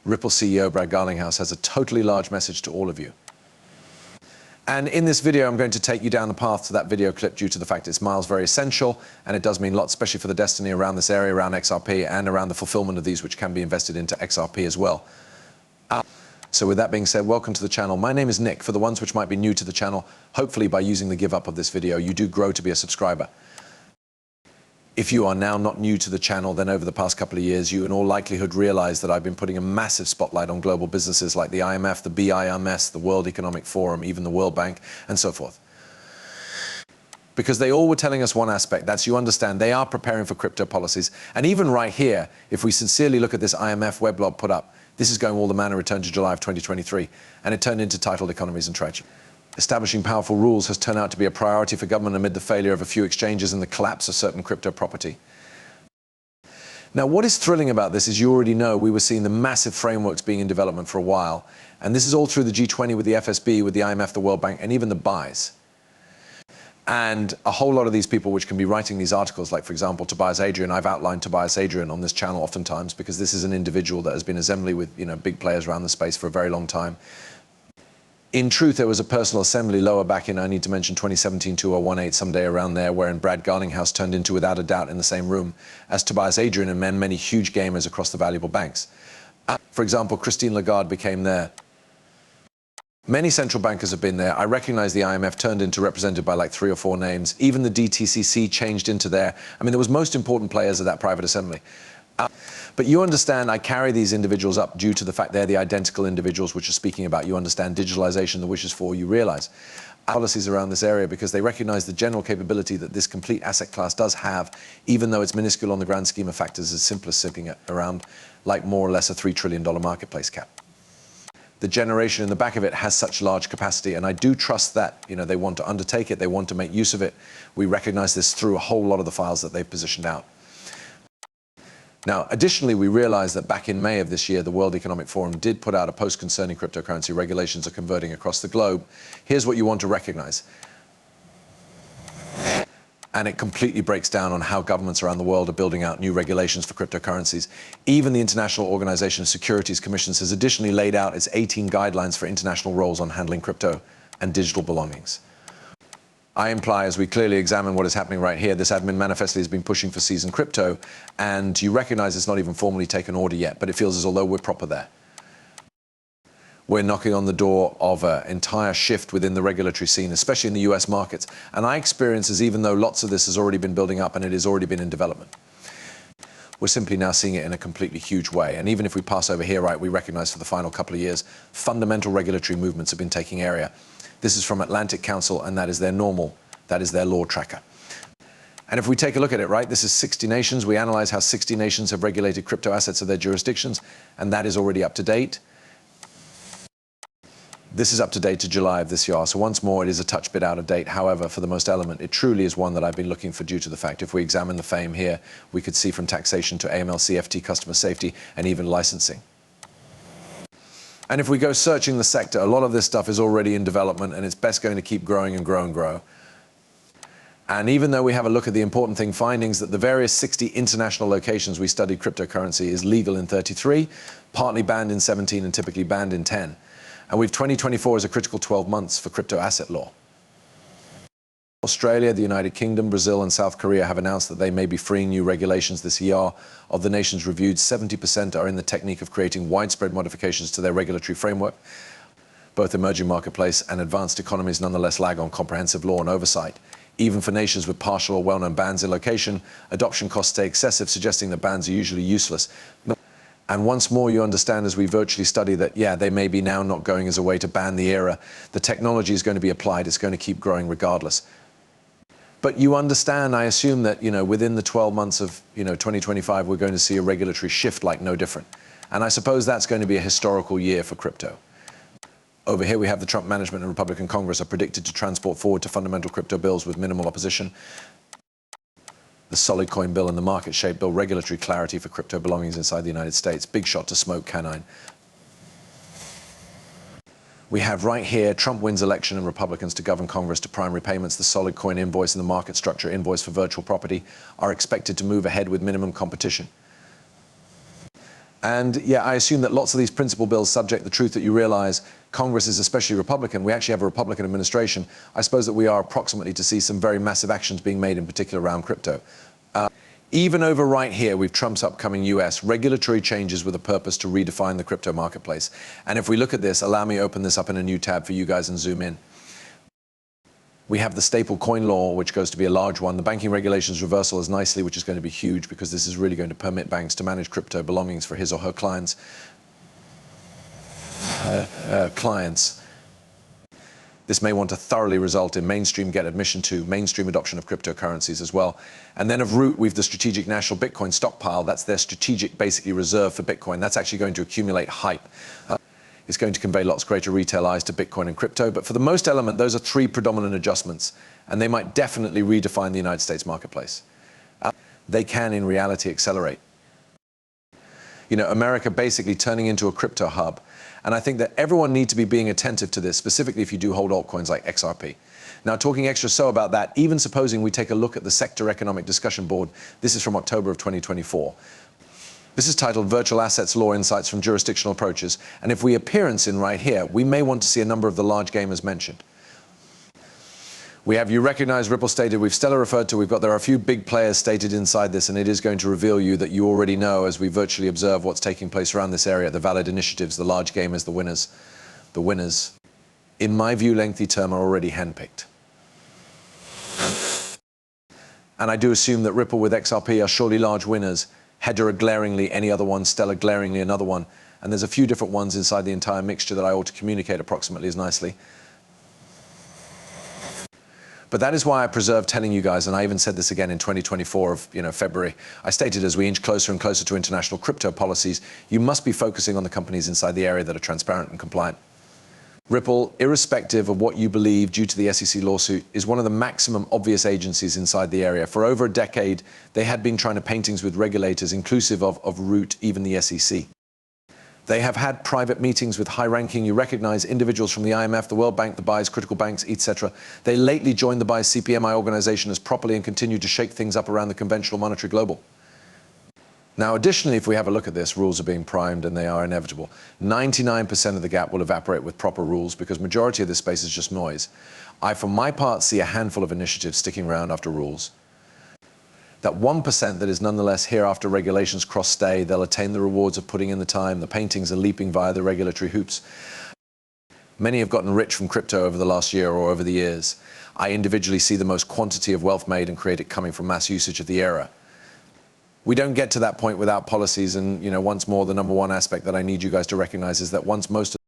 Ripple CEO Brad Garlinghouse has a totally large message to all of you. And in this video, I'm going to take you down the path to that video clip due to the fact it's miles very essential, and it does mean lots, especially for the destiny around this area, around XRP, and around the fulfillment of these, which can be invested into XRP as well. So with that being said, welcome to the channel. My name is Nick. For the ones which might be new to the channel, hopefully by using the give up of this video, you do grow to be a subscriber. If you are now not new to the channel, then over the past couple of years, you in all likelihood realize that I've been putting a massive spotlight on global businesses like the IMF, the BIMS, the World Economic Forum, even the World Bank, and so forth. Because they all were telling us one aspect, that's you understand they are preparing for crypto policies. And even right here, if we sincerely look at this IMF weblog put up, this is going all the manner return to July of 2023, and it turned into titled Economies and Tragedy. Establishing powerful rules has turned out to be a priority for government amid the failure of a few exchanges and the collapse of certain crypto property. Now, what is thrilling about this is you already know we were seeing the massive frameworks being in development for a while, and this is all through the G20 with the FSB, with the IMF, the World Bank, and even the BIS. And a whole lot of these people which can be writing these articles, like, for example, Tobias Adrian. I've outlined Tobias Adrian on this channel oftentimes because this is an individual that has been assembly with, big players around the space for a very long time. In truth, there was a personal assembly lower back in, I need to mention, 2017-2018, someday around there, wherein Brad Garlinghouse turned into, without a doubt, in the same room as Tobias Adrian and many huge gamers across the valuable banks. For example, Christine Lagarde became there. Many central bankers have been there. I recognize the IMF turned into represented by like 3 or 4 names. Even the DTCC changed into there. I mean, there was most important players of that private assembly. But you understand I carry these individuals up due to the fact they're the identical individuals which are speaking about, you understand, digitalization, the wishes for, you realize policies around this area because they recognize the general capability that this complete asset class does have, even though it's minuscule on the grand scheme of factors, as simple as sitting at around like more or less a $3 trillion marketplace cap. The generation in the back of it has such large capacity, and I do trust that they want to undertake it, they want to make use of it. We recognize this through a whole lot of the files that they've positioned out. Now, additionally, we realize that back in May of this year, the World Economic Forum did put out a post concerning cryptocurrency regulations are converting across the globe. Here's what you want to recognize. And it completely breaks down on how governments around the world are building out new regulations for cryptocurrencies. Even the International Organization of Securities Commissions has additionally laid out its 18 guidelines for international roles on handling crypto and digital belongings. I imply, as we clearly examine what is happening right here, this admin manifestly has been pushing for seasoned crypto, and you recognize it's not even formally taken order yet, but it feels as though we're proper there. We're knocking on the door of an entire shift within the regulatory scene, especially in the US markets. And I experience as even though lots of this has already been building up and it has already been in development, we're simply now seeing it in a completely huge way. And even if we pass over here, right, we recognize for the final couple of years, fundamental regulatory movements have been taking area. This is from Atlantic Council, and that is their law tracker. And if we take a look at it, right, this is 60 nations. We analyze how 60 nations have regulated crypto assets of their jurisdictions, and that is already up to date. This is up to date to July of this year. So once more, it is a touch bit out of date. However, for the most element, it truly is one that I've been looking for due to the fact, if we examine the FAME here, we could see from taxation to AML, CFT, customer safety, and even licensing. And if we go searching the sector, a lot of this stuff is already in development, and it's best going to keep growing and grow and grow. And even though we have a look at the important thing, findings that the various 60 international locations we studied cryptocurrency is legal in 33, partly banned in 17, and typically banned in 10. And we've 2024 as a critical 12 months for crypto asset law. Australia, the United Kingdom, Brazil, and South Korea have announced that they may be freeing new regulations this year. Of the nations reviewed, 70% are in the technique of creating widespread modifications to their regulatory framework. Both emerging marketplace and advanced economies nonetheless lag on comprehensive law and oversight. Even for nations with partial or well-known bans in location, adoption costs stay excessive, suggesting that bans are usually useless. And once more, you understand as we virtually study that, yeah, they may be now not going as a way to ban the era. The technology is going to be applied. It's going to keep growing regardless. But you understand, I assume that, within the 12 months of, 2025, we're going to see a regulatory shift like no different. And I suppose that's going to be a historical year for crypto. Over here, we have the Trump management and Republican Congress are predicted to transport forward to fundamental crypto bills with minimal opposition. The solid coin bill and the market shape bill, regulatory clarity for crypto belongings inside the United States. Big shot to smoke canine. We have right here, Trump wins election and Republicans to govern Congress to primary payments. The solid coin invoice and the market structure invoice for virtual property are expected to move ahead with minimum competition. And yeah, I assume that lots of these principal bills subject the truth that you realize Congress is especially Republican. We actually have a Republican administration. I suppose that we are approximately to see some very massive actions being made, in particular around crypto. Even over right here, we've Trump's upcoming US regulatory changes with a purpose to redefine the crypto marketplace. And if we look at this, allow me to open this up in a new tab for you guys and zoom in. We have the staple coin law, which goes to be a large one. The banking regulations reversal is nicely, which is going to be huge because this is really going to permit banks to manage crypto belongings for his or her clients. This may want to thoroughly result in mainstream adoption of cryptocurrencies as well. And then of root, we've the strategic national Bitcoin stockpile. That's their strategic, basically, reserve for Bitcoin. That's actually going to accumulate hype. It's going to convey lots greater retail eyes to Bitcoin and crypto. But for the most element, those are three predominant adjustments. And they might definitely redefine the United States marketplace. They can, in reality, accelerate. You know, America basically turning into a crypto hub. And I think that everyone needs to be being attentive to this, specifically if you do hold altcoins like XRP. Now, talking extra so about that, even supposing we take a look at the Sector Economic Discussion Board, this is from October of 2024. This is titled Virtual Assets Law Insights from Jurisdictional Approaches. And if we appearance in right here, we may want to see a number of the large gamers mentioned. We have you recognize Ripple stated, we've Stellar referred to, there are a few big players stated inside this, and it is going to reveal you that you already know as we virtually observe what's taking place around this area, the valid initiatives, the large gamers, the winners. The winners, in my view, lengthy term, are already handpicked. And I do assume that Ripple with XRP are surely large winners. Hedera glaringly any other one, Stellar glaringly another one. And there's a few different ones inside the entire mixture that I ought to communicate approximately as nicely. But that is why I preserve telling you guys, and I even said this again in 2024 of February, I stated as we inch closer and closer to international crypto policies, you must be focusing on the companies inside the area that are transparent and compliant. Ripple, irrespective of what you believe due to the SEC lawsuit, is one of the maximum obvious agencies inside the area. For over a decade, they had been trying to paintings with regulators, inclusive of Root, even the SEC. They have had private meetings with high-ranking, you recognize, individuals from the IMF, the World Bank, the BIS, critical banks, etc. They lately joined the BIS CPMI organization as properly and continue to shake things up around the conventional monetary global. Now, additionally, if we have a look at this, rules are being primed and they are inevitable. 99% of the gap will evaporate with proper rules because majority of this space is just noise. I, for my part, see a handful of initiatives sticking around after rules. That 1% that is nonetheless here after regulations cross stay, they'll attain the rewards of putting in the time, the paintings are leaping via the regulatory hoops. Many have gotten rich from crypto over the last year or over the years. I individually see the most quantity of wealth made and created coming from mass usage of the era. We don't get to that point without policies, and once more, the number one aspect that I need you guys to recognize is that once most of